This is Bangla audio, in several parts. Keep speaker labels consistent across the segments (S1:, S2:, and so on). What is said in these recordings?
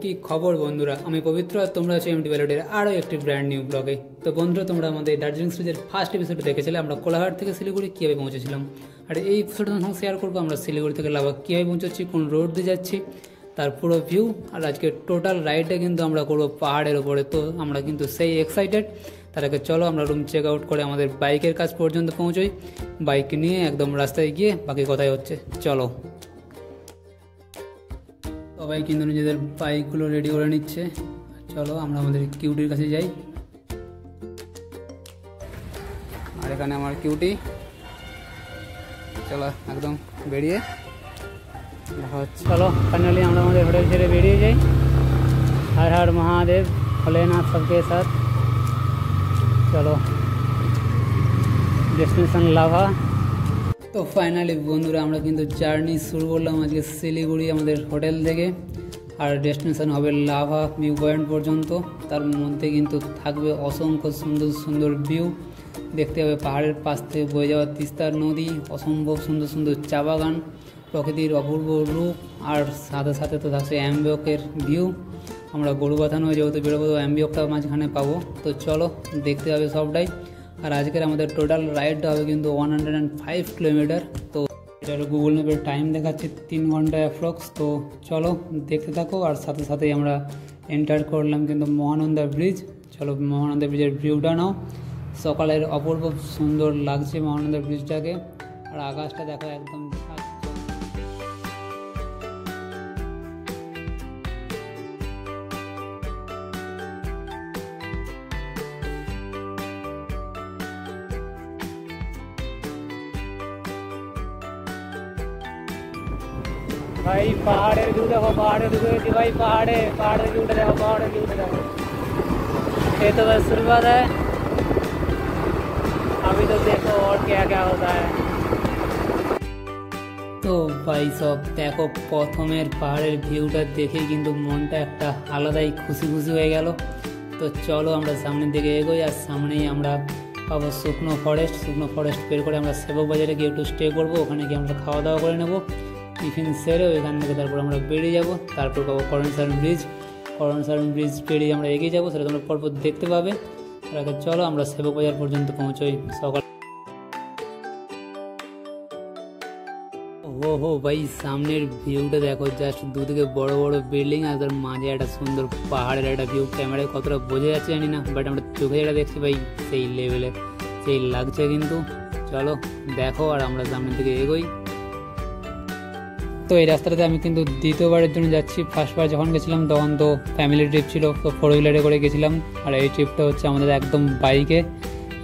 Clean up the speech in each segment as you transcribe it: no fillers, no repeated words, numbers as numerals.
S1: কি খবর বন্ধুরা, আমি পবিত্র আর তোমরা আছো এমটি ভ্যালিডের আরও একটি ব্র্যান্ড নিউ ব্লগে। তো বন্ধুরা, তোমরা আমাদের দার্জিলিং সিরিজের ফার্স্ট এপিসোড দেখেছিলে আমরা কোলাঘাট থেকে শিলিগুড়ি কীভাবে পৌঁছেছিলাম। আর এই এপিসোডের সঙ্গে শেয়ার করবো আমরা শিলিগুড়ি থেকে লাভা কীভাবে পৌঁছাচ্ছি, কোন রোড দিয়ে যাচ্ছি, তার পুরো ভিউ। আর আজকে টোটাল রাইডটা কিন্তু আমরা করবো পাহাড়ের ওপরে। তো আমরা কিন্তু সেই এক্সাইটেড। তার আগে চলো আমরা রুম চেক আউট করে আমাদের বাইকের কাছ পর্যন্ত পৌঁছোই। বাইক নিয়ে একদম রাস্তায় গিয়ে বাকি কথাই হচ্ছে, চলো। সবাই কিন্তু নিজেদের বাইকগুলো রেডি করে নিচ্ছে। চলো আমরা আমাদের কিউটির কাছে যাই। আর এখানে আমার কিউটি, চলো একদম বেরিয়ে দেখা হচ্ছে। চলো ফাইনালি আমরা আমাদের হোটেল ছেড়ে বেরিয়ে যাই। হর হর মহাদেব, ভোলেনাথ সবকে সাথ। চলো ডেস্টিনেশন লাভা। তো ফাইনালি বন্ধুরা, আমরা কিন্তু জার্নি শুরু করলাম আজকে শিলিগুড়ি আমাদের হোটেল থেকে। আর ডেস্টিনেশন হবে লাভা ভিউ পয়েন্ট পর্যন্ত। তার মধ্যে কিন্তু থাকবে অসংখ্য সুন্দর সুন্দর ভিউ। দেখতে হবে পাহাড়ের পাশ থেকে বয়ে যাওয়া তিস্তার নদী, অসম্ভব সুন্দর সুন্দর চা বাগান, প্রকৃতির অপূর্ব রূপ, আর সাথে সাথে তো থাকছে অ্যাম্বিয়কের ভিউ। আমরা গরু বাঁধানো যেহেতু বেরোবো, তো অ্যাম্বিয়কটা মাঝখানে পাবো। তো চলো দেখতে হবে সবটাই। আর আজকের আমাদের টোটাল রাইডটা হবে কিন্তু 105 কিলোমিটার। তো এটার গুগল ম্যাপের টাইম দেখাচ্ছে 3 ঘন্টা অ্যাপ্রক্স। তো চলো দেখতে থাকো। আর সাথে সাথেই আমরা এন্টার করলাম কিন্তু মহানন্দা ব্রিজ। চলো মহানন্দা ব্রিজের ভিউটা নাও। সকালের অপূর্ব সুন্দর লাগছে মহানন্দা ব্রিজটাকে। আর আকাশটা দেখো একদম। भाई पहाड़े व्यू देखो, पहाड़े व्यू देखो भाई, पहाड़े व्यू देखो, पहाड़े व्यू देखो। ये तो बस शुरुआत है, अभी तो देखो और क्या क्या होता है। তো ভাই সব দেখো, প্রথমের পাহাড়ের ভিউটা দেখে কিন্তু মনটা একটা আলাদাই খুশি খুশি হয়ে গেল। তো চলো আমরা সামনের দিকে এগোই। আর সামনেই আমরা পাবো শুকনো ফরেস্ট পের করে আমরা সেবক বাজারে গিয়ে একটু স্টে করবো। ওখানে গিয়ে আমরা খাওয়া দাওয়া করে নেবো, টিফিন সেরে ওইখান থেকে তারপর আমরা বেরিয়ে যাব। তারপর পাবো করণসারণ ব্রিজ পেরিয়ে আমরা এগিয়ে যাবো, সেটা তোমরা পরপর দেখতে পাবে। তার আগে চলো আমরা সেবক বাজার পর্যন্ত পৌঁছোই সকাল। ও ভাই, সামনের ভিউটা দেখো, জাস্ট দুদিকে বড় বড় বিল্ডিং আর তার মাঝে একটা সুন্দর পাহাড়ের একটা ভিউ। ক্যামেরায় কতটা বোঝা যাচ্ছে জানি না, বাট আমরা চোখে যেটা দেখছি ভাই সেই লেভেলের, সেই লাগছে কিন্তু। চলো দেখো আর আমরা সামনের দিকে এগোই। তো এই রাস্তাটাতে আমি কিন্তু দ্বিতীয়বারের জন্য যাচ্ছি। ফার্স্টবার যখন গেছিলাম তখন তো ফ্যামিলি ট্রিপ ছিল, তো 4 হুইলারে করে গেছিলাম। আর এই ট্রিপটা হচ্ছে আমাদের একদম বাইকে।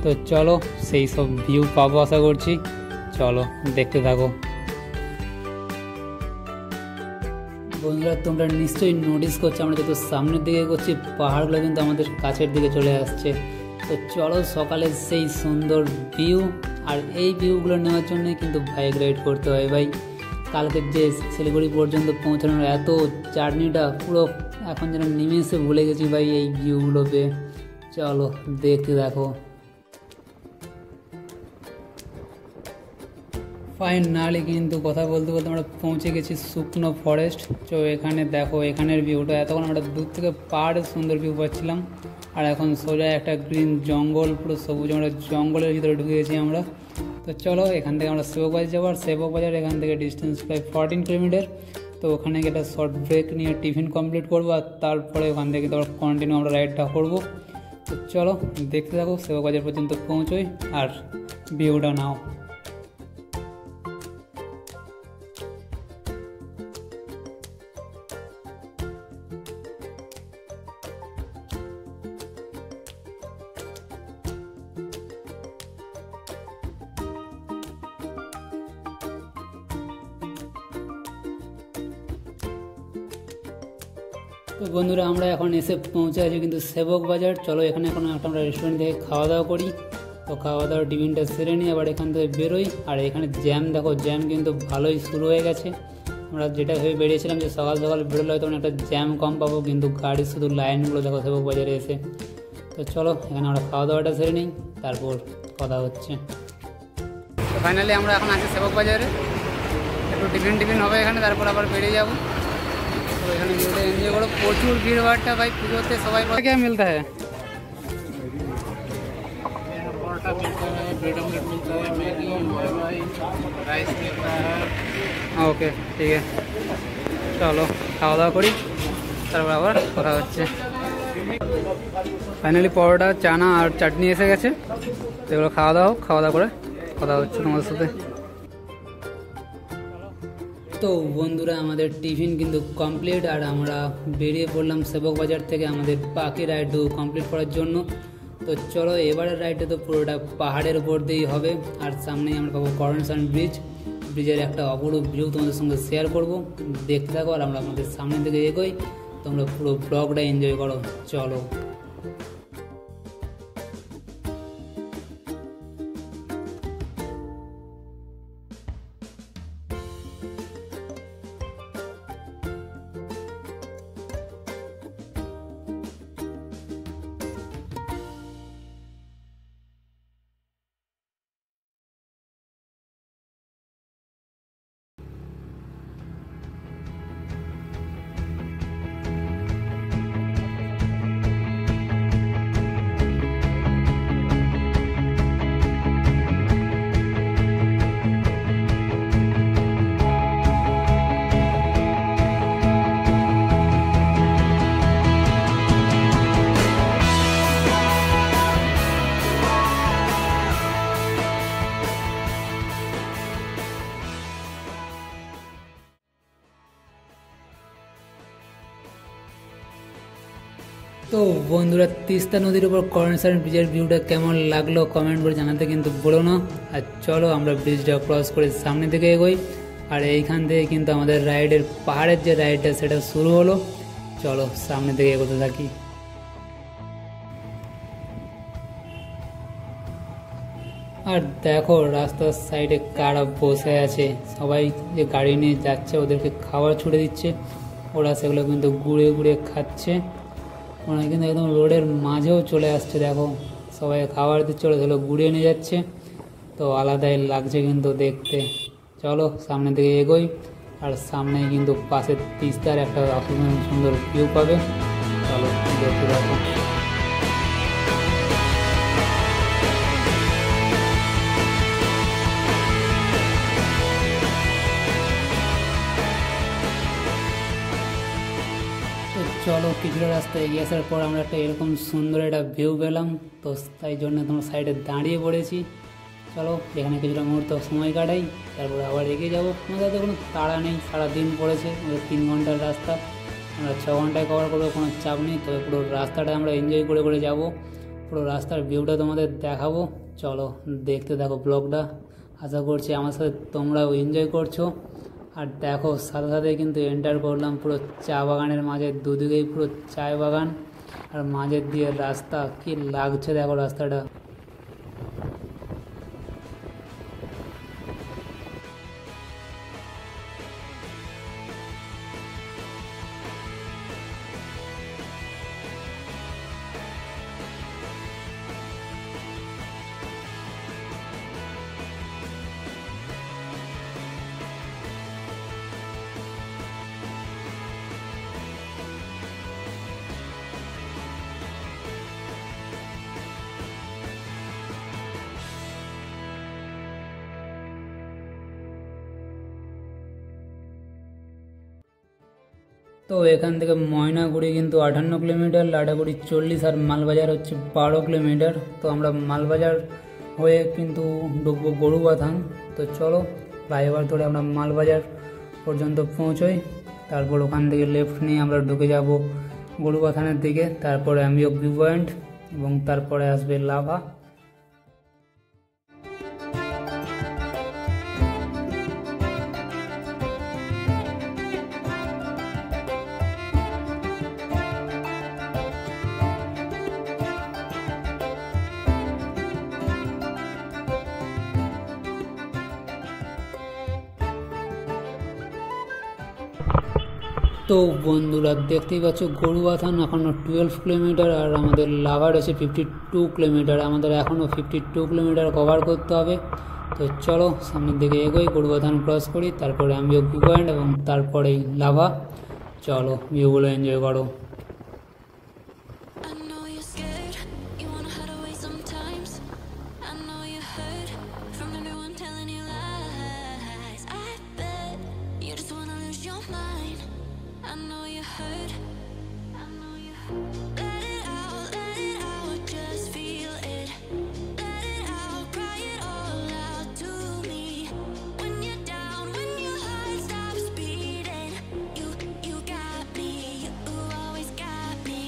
S1: তো চলো সেই সব ভিউ পাবো আশা করছি। চলো দেখতে থাকো বন্ধুরা। তোমরা নিশ্চয়ই নোটিস করছো আমরা যত সামনের দিকে করছি পাহাড়গুলো কিন্তু আমাদের কাছের দিকে চলে আসছে। তো চলো সকালের সেই সুন্দর ভিউ, আর এই ভিউগুলো নেওয়ার জন্য কিন্তু বাইক রাইড করতে হয় ভাই। কালকের যে শিলিগুড়ি পর্যন্ত পৌঁছানোর এত জার্নিটা পুরো এখন যেন নিমেষে ভুলে গেছি ভাই এই ভিউগুলো পেয়ে। চলো দেখতে দেখো। ফাইনালি কিন্তু কথা বলতে বলতে আমরা পৌঁছে গেছি শুকনো ফরেস্ট। তো এখানে দেখো, এখানের ভিউটা এতক্ষণ আমরা দূর থেকে পাহাড়ের সুন্দর ভিউ পাচ্ছিলাম, আর এখন সোজা একটা গ্রিন জঙ্গল, পুরো সবুজ, আমরা জঙ্গলের ভিতরে ঢুকে গেছি আমরা। তো চলো এখান থেকে আমরা সেবক বাজার যাবো। আর সেবক বাজার এখান থেকে ডিস্টেন্স প্রায় 14 কিলোমিটার। তো ওখানে গিয়ে একটা শর্ট ব্রেক নিয়ে টিফিন কমপ্লিট করবো, আর তারপরে ওখান থেকে তো কন্টিনিউ আমরা রাইডটা করবো। তো চলো দেখতে থাকো, সেবক বাজার পর্যন্ত পৌঁছোই আর ভিউটা নাও। তো বন্ধুরা, আমরা এখন এসে পৌঁছে আছি কিন্তু সেবক বাজার। চলো এখানে এখন একটা আমরা রেস্টুরেন্ট থেকে খাওয়া দাওয়া করি। তো খাওয়া দাওয়ার টিফিনটা সেরে নিই, আবার এখান থেকে বেরোই। আর এখানে জ্যাম দেখো, জ্যাম কিন্তু ভালোই শুরু হয়ে গেছে। আমরা যেটা ভেবে বেরিয়েছিলাম যে সকাল সকাল বেরোলে হয়তো একটা জ্যাম কম পাবো, কিন্তু গাড়ির শুধু লাইনগুলো দেখো সেবক বাজারে এসে। তো চলো এখানে আমরা খাওয়া দাওয়াটা সেরে নিই, তারপর কথা হচ্ছে। তো ফাইনালি আমরা এখন আছি সেবক বাজারে, একটু টিফিন হবে এখানে, তারপর আবার বেরিয়ে যাবো। तो এখানে ভিউটা এনজয় করো। প্রচুর ভিড় ভাড়টা ভাই পুজোতে সবাই। क्या मिलता है?
S2: परोठा मिलता है, ब्रेड ऑमलेट मिलता है, मैगी, राइस मिलता है।
S1: ওকে ঠিক আছে, চলো খাওয়া দাওয়া করি, তারপর আবার কথা হচ্ছে। ফাইনালি পরোটা, চানা আর চাটনি এসে গেছে, তো এগুলো খাওয়া দাওয়া করে কথা হচ্ছে তোমাদের সাথে। তো বন্ধুরা আমাদের টিফিন কিন্তু কমপ্লিট, আর আমরা বেরিয়ে পড়লাম সেবক বাজার থেকে আমাদের বাকি রাইড কমপ্লিট করার জন্য। তো চলো এবারের রাইডে তো পুরোটা পাহাড়ের উপর দিয়েই হবে, আর সামনেই আমরা পাবো করনসান ব্রিজের একটা অপরূপ ভিউ তোমাদের সঙ্গে শেয়ার করব, দেখতে থাকো। আর আমরা আমাদের সামনে থেকে এগোই, তোমরা পুরো ব্লগটা এনজয় করো, চলো। তো বন্ধুরা তিস্তা নদীর উপর করনসান ব্রিজের ভিউটা কেমন লাগলো কমেন্ট করে জানাতে কিন্তু বলো না। আর চলো আমরা ব্রিজটা ক্রস করে সামনে থেকে এগোই, আর এইখান থেকে কিন্তু আমাদের রাইডের পাহাড়ের যে রাইডটা সেটা শুরু হলো, চলো সামনে থেকে এগোতে থাকি। আর দেখো রাস্তার সাইডে কারা বসে আছে, সবাই যে গাড়ি নিয়ে যাচ্ছে ওদেরকে খাবার ছুড়ে দিচ্ছে, ওরা সেগুলো কিন্তু ঘুরে ঘুরে খাচ্ছে। ওরা কিন্তু একদম রোডের মাঝেও চলে আসছে, দেখো সবাই খাবার দিচ্ছে, ওরা সেগুলো ঘুরিয়ে নিয়ে যাচ্ছে, তো আলাদাই লাগছে কিন্তু দেখতে। চলো সামনে দিকে এগোই, আর সামনে কিন্তু পাশে তিস্তার একটা সুন্দর ভিউ পাবে, চলো দেখতে দেখো। চলো কিছুটা রাস্তা এগিয়ে আসার পর আমরা একটা এরকম সুন্দর একটা ভিউ পেলাম, তো তাই জন্য তোমার সাইডে দাঁড়িয়ে পড়েছি। চলো এখানে কিছুটা মুহূর্ত সময় কাটাই, তারপরে আবার এগিয়ে যাবো। আমাদের কোনো তাড়া নেই, সারাদিন পড়েছে, আমাদের 3 ঘন্টার রাস্তা, আমরা 6 ঘন্টায় কভার করবো, কোনো চাপ নেই। তবে পুরো রাস্তাটা আমরা এনজয় করে করে যাবো, পুরো রাস্তার ভিউটা তোমাদের দেখাবো, চলো দেখতে থাকো ব্লগটা। আশা করছি আমার সাথে তোমরাও এনজয় করছো। আর দেখো সাথে সাথে কিন্তু এন্টার করলাম পুরো চা বাগানের মাঝে, দুদিকেই পুরো চায় বাগান, আর মাঝের দিয়ে রাস্তা, কি লাগছে দেখো রাস্তাটা। তো এখান থেকে ময়নাগুড়ি কিন্তু 58 কিলোমিটার, লাটাগুড়ি 40, আর মালবাজার হচ্ছে 12 কিলোমিটার। তো আমরা মালবাজার হয়ে কিন্তু ঢুকবো গরুবাথান। তো চলো ফ্লাইওভার ধরে আমরা মালবাজার পর্যন্ত পৌঁছোই, তারপর ওখান থেকে লেফট নিয়ে আমরা ঢুকে যাব গরুবাথানের দিকে, তারপরে আমিও ভিউ পয়েন্ট, এবং তারপরে আসবে লাভা। তো বন্ধুরা দেখতেই পাচ্ছ গরুবাথান এখনও 12 কিলোমিটার, আর আমাদের লাভা রয়েছে 52 কিলোমিটার। আমাদের এখনও 52 কিলোমিটার কভার করতে হবে। তো চলো সামনের দিকে এগোই, গরুবাথান ক্রস করি, তারপরে আমিও ভিউ পয়েন্ট এবং তারপরেই লাভা। চলো ভিউগুলো এনজয় করো।
S3: I know you're scared, you wanna hide away sometimes. I know you hurt from everyone telling you lies. I bet you just wanna lose your mind. I know you hurt, I know you hurt. Let it out, just feel it. Let it out, cry it all out to me. When you're down, when your heart stops beating, you got me, you always got me.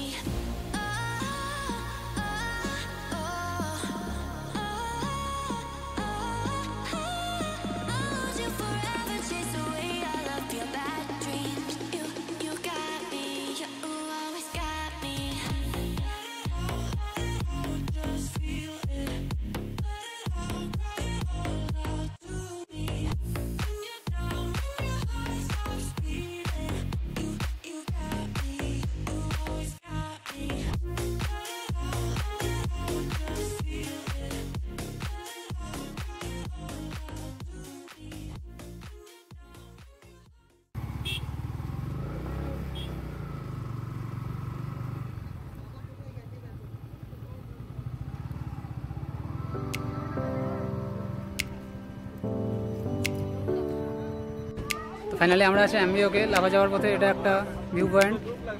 S1: তো ফাইনালি আমরা আছি এমবিওকে লাভা যাওয়ার পথে। এটা একটা ভিউ পয়েন্ট,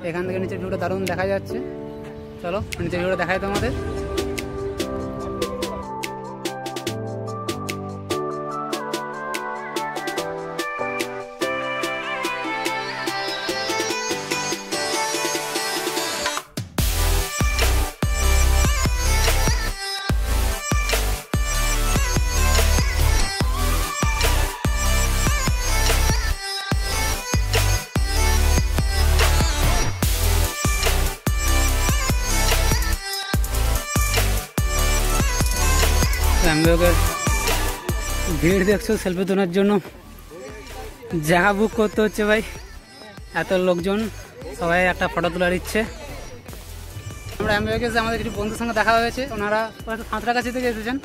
S1: এখান থেকে নিচের ভিউটা দারুণ দেখা যাচ্ছে। চলো নিচের ভিউটা দেখাই তোমাদের। এমবিওকের ভিড় দেখছো সেলফি তোলার জন্য জায়গা বুক করতে হচ্ছে ভাই, এত লোকজন, সবাই একটা ফটো তোলার ইচ্ছে। আমরা এমবিওকে আমাদের কিছু বন্ধুর সঙ্গে দেখা হয়েছে, ওনারা সাঁতরাগাছি থেকে এসেছেন।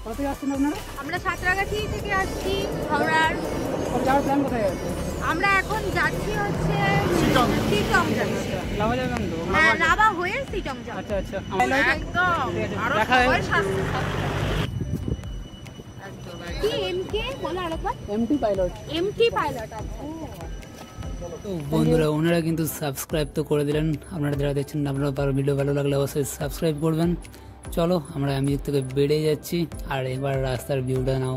S1: কোথা থেকে আসছেন আপনারা?
S4: আমরা সাঁতরাগাছি থেকে আসছি হাওড়ার।
S1: যাওয়ার প্ল্যান কোথায় আছে?
S4: আমরা এখন যাচ্ছি হচ্ছে সিটং যাচ্ছি।
S1: লাভা যাবেন তো?
S4: হ্যাঁ, লাভা হয়ে সিটং যাব।
S1: আচ্ছা আচ্ছা,
S4: একদম
S1: দেখা হয়।
S4: কি এমকে বলো আরেকবার?
S1: MT pilot.
S4: MT pilot. আচ্ছা
S1: তো বন্ধুরা ওনারা কিন্তু সাবস্ক্রাইব তো করে দিলেন, আপনারা যারা দেখছেন আপনারা ভিডিও ভালো লাগলে অবশ্যই সাবস্ক্রাইব করবেন। চলো আমরা এমবিও থেকে বেড়ে যাচ্ছি, আর এবার রাস্তার ভিউটা নাও,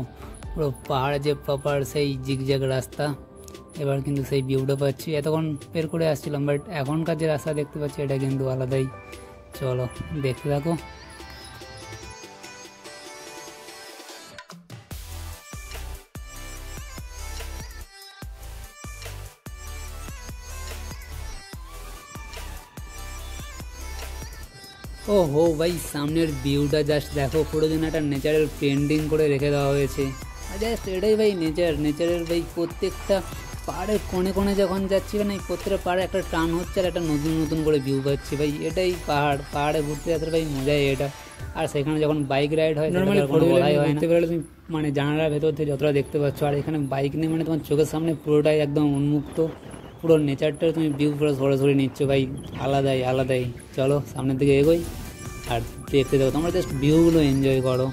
S1: পুরো পাহাড়ে যে প্রপার সেই জিগজ্যাগ রাস্তা, এবার কিন্তু সেই ভিউটা পাচ্ছি। এতক্ষণ বের করে আসছিলাম, বাট এখনকার যে রাস্তা দেখতে পাচ্ছি এটা কিন্তু আলাদাই। চলো দেখতে থাকো। ও হো ভাই, সামনের ভিউটা জাস্ট দেখো, পুরো দিন একটা নেচারের পেন্টিং করে রেখে দেওয়া হয়েছে। জাস্ট এটাই ভাই নেচারের ভাই। প্রত্যেকটা পাহাড়ের কোণে কোণে যখন যাচ্ছি না, প্রত্যেকটা পাহাড়ে একটা টান হচ্ছে আর একটা নতুন নতুন করে ভিউ পাচ্ছি ভাই। এটাই পাহাড়ে ঘুরতে যাতে ভাই মজাই এটা। আর সেখানে যখন বাইক রাইড হয় নর্মালি বলাই হয় না, তুমি মানে জানালার ভেতর থেকে যতটা দেখতে পাচ্ছ, আর এখানে বাইক নিয়ে মানে তোমার চোখের সামনে পুরোটাই একদম উন্মুক্ত, পুরো নেচারটা তুমি ভিউ পুরো সরাসরি নিচ্ছ ভাই। আলাদাই। চলো সামনের দিকে এগোই আর দেখতে দেখো, তোমরা জাস্ট ভিউগুলো এনজয় করো।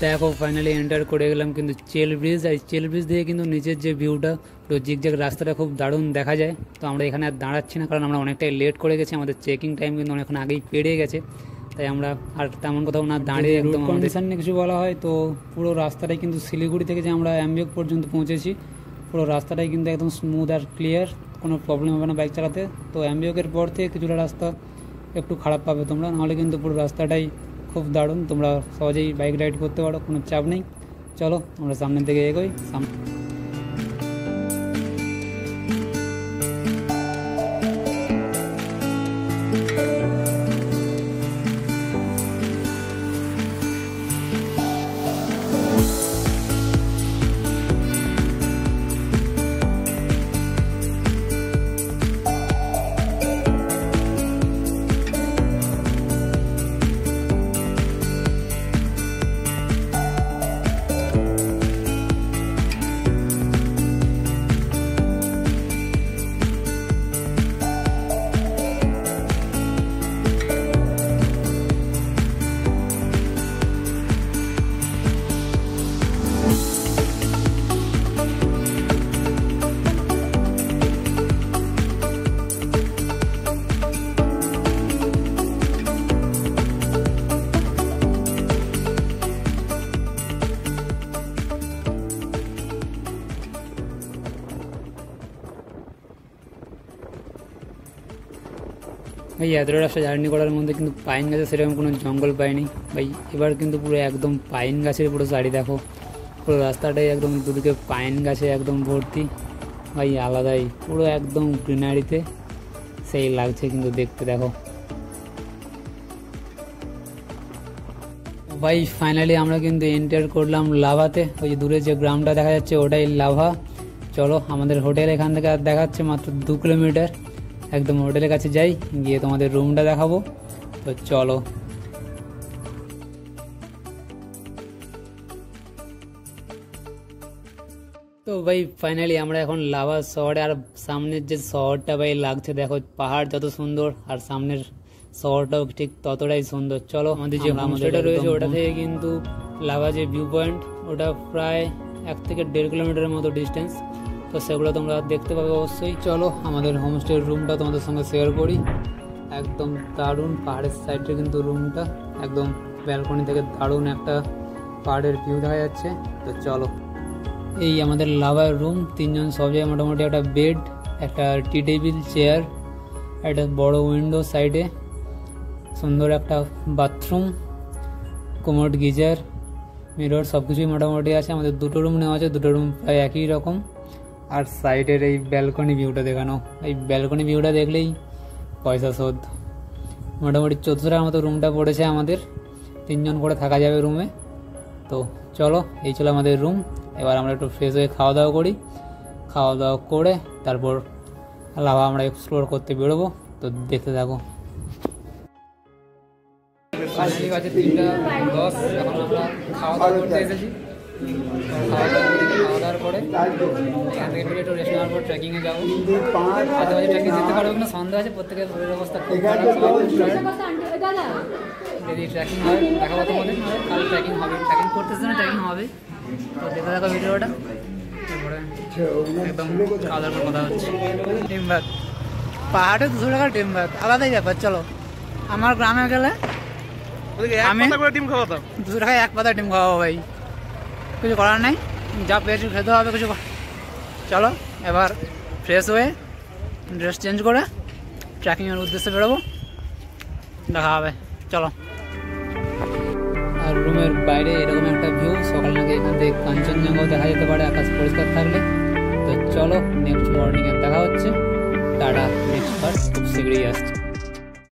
S1: দেখো ফাইনালি এন্টার করে গেলাম কিন্তু চেল ব্রিজ, আর চেল ব্রিজ দিয়ে কিন্তু নিচের যে ভিউটা পুরো জিগজ্যাগ রাস্তাটা খুব দারুণ দেখা যায়। তো আমরা এখানে আর দাঁড়াচ্ছি না, কারণ আমরা অনেকটাই লেট করে গেছি, আমাদের চেকিং টাইম কিন্তু অনেকক্ষণ আগেই পেরিয়ে গেছে, তাই আমরা আর তেমন কোথাও না দাঁড়িয়ে একদম কন্ডিশন নিয়ে কিছু বলা হয়। তো পুরো রাস্তাটাই কিন্তু শিলিগুড়ি থেকে যে আমরা এমবিও পর্যন্ত পৌঁছেছি, পুরো রাস্তাটাই কিন্তু একদম স্মুথ আর ক্লিয়ার, কোনো প্রবলেম হবে না বাইক চালাতে। তো এমবিওকের পর থেকে কিছুটা রাস্তা একটু খারাপ পাবে তোমরা, নাহলে কিন্তু পুরো রাস্তাটাই খুব দারুণ, তোমরা সহজেই বাইক রাইড করতে পারো, কোনো চাপ নেই। চলো আমরা সামনের দিকে এগোই। ভাই এতটা রাস্তা জার্নি করার মধ্যে কিন্তু পাইন গাছে সেরকম কোনো জঙ্গল পাইনি ভাই। এবার কিন্তু পুরো একদম পাইন গাছের পুরো সারি দেখো, পুরো রাস্তাটাই একদম দুদিকে পাইন গাছে একদম ভর্তি ভাই, আলাদাই পুরো একদম গ্রিনারিতে সেই লাগছে কিন্তু দেখতে। দেখো ভাই ফাইনালি আমরা কিন্তু এন্টার করলাম লাভাতে। ওই যে দূরে যে গ্রামটা দেখা যাচ্ছে ওটাই লাভা। চলো আমাদের হোটেল এখান থেকে আর দেখাচ্ছে মাত্র 2 কিলোমিটার, একদম হোটেলের কাছে যাই, গিয়ে তোমাদের রুমটা দেখাবো। তো চলো। তো ভাই ফাইনালি আমরা এখন লাভা শহরে, আর সামনের যে শহরটা ভাই লাগছে দেখো, পাহাড় যত সুন্দর আর সামনের শহরটাও ঠিক ততটাই সুন্দর। চলো আমাদের যে হোমস্টেটা রয়েছে ওটা থেকে কিন্তু লাভা যে ভিউ পয়েন্ট ওটা প্রায় 1 থেকে 1.5 কিলোমিটারের মতো ডিস্টেন্স। তো সেগুলো তোমরা দেখতে পাবে অবশ্যই। চলো আমাদের হোমস্টের রুমটা তোমাদের সঙ্গে শেয়ার করি। একদম দারুণ পাহাড়ের সাইডে কিন্তু রুমটা, একদম ব্যালকনি থেকে দারুণ একটা পাহাড়ের ভিউ দেখা যাচ্ছে। তো চলো এই আমাদের লাভার রুম, 3 জন সব জায়গায় মোটামুটি একটা বেড, একটা টি টেবিল, চেয়ার, একটা বড় উইন্ডো সাইডে, সুন্দর একটা বাথরুম, কোমোড, গিজার, মিরর সব কিছুই মোটামুটি আছে। আমাদের 2টো রুম নেওয়া আছে, 2টো রুম প্রায় একই রকম। আর সাইডের এই ব্যালকনি ভিউটা দেখানো, এই ব্যালকনি ভিউটা দেখলেই পয়সা শোধ। মোটামুটি 1400 টাকার মতো রুমটা পড়েছে আমাদের, 3 জন করে থাকা যাবে রুমে। তো চলো এই ছিল আমাদের রুম। এবার আমরা একটু ফ্রেশ হয়ে খাওয়া দাওয়া করি, খাওয়া দাওয়া করে তারপর লাভা আমরা এক্সপ্লোর করতে বেরোবো। তো দেখতে থাকো। ফাইনালি বাজে 3:10, এখন আমরা খাওয়া দাওয়া করতে এসেছি। খাওয়া দাওয়ার পরে এখান থেকে একটু রেস্ট নেওয়ার পর ট্রেকিংয়ে যাবো। আজে বাজে ট্রেকিং যেতে পারবো কিনা সন্দেহ আছে, প্রত্যেকের শরীরের অবস্থা খুব খারাপ। যদি ট্রেকিং হয় দেখাবো তোমাদের, কাল ট্রেকিং হবে, ট্রেকিং করতেছে না ট্রেকিং হবে। তো দেখে দেখো ভিডিওটা, তারপরে একদম খাওয়া দাওয়ার পর কথা হচ্ছে। ডিম ভাত, পাহাড়ে 200 টাকার ডিম ভাত আলাদাই ব্যাপার। চলো আমার গ্রামে গেলে আমি 200 টাকায় 1 পাতা ডিম খাওয়াবো ভাই, কিছু করার নাই, যা পেয়েছি খেতে হবে কিছু। চলো এবার ফ্রেশ হয়ে ড্রেস চেঞ্জ করে ট্রেকিংয়ের উদ্দেশ্যে বেরোবো, দেখা হবে। চলো। আর রুমের বাইরে এরকম একটা ভিউ, সকাল নাকি এখান থেকে কাঞ্চনজঙ্ঘাও দেখা যেতে পারে আকাশ পরিষ্কার থাকলে। তো চলো নেক্সট মর্নিংয়ে দেখা হচ্ছে। টাটা, নেক্সট বার খুব শীঘ্রই আসছে।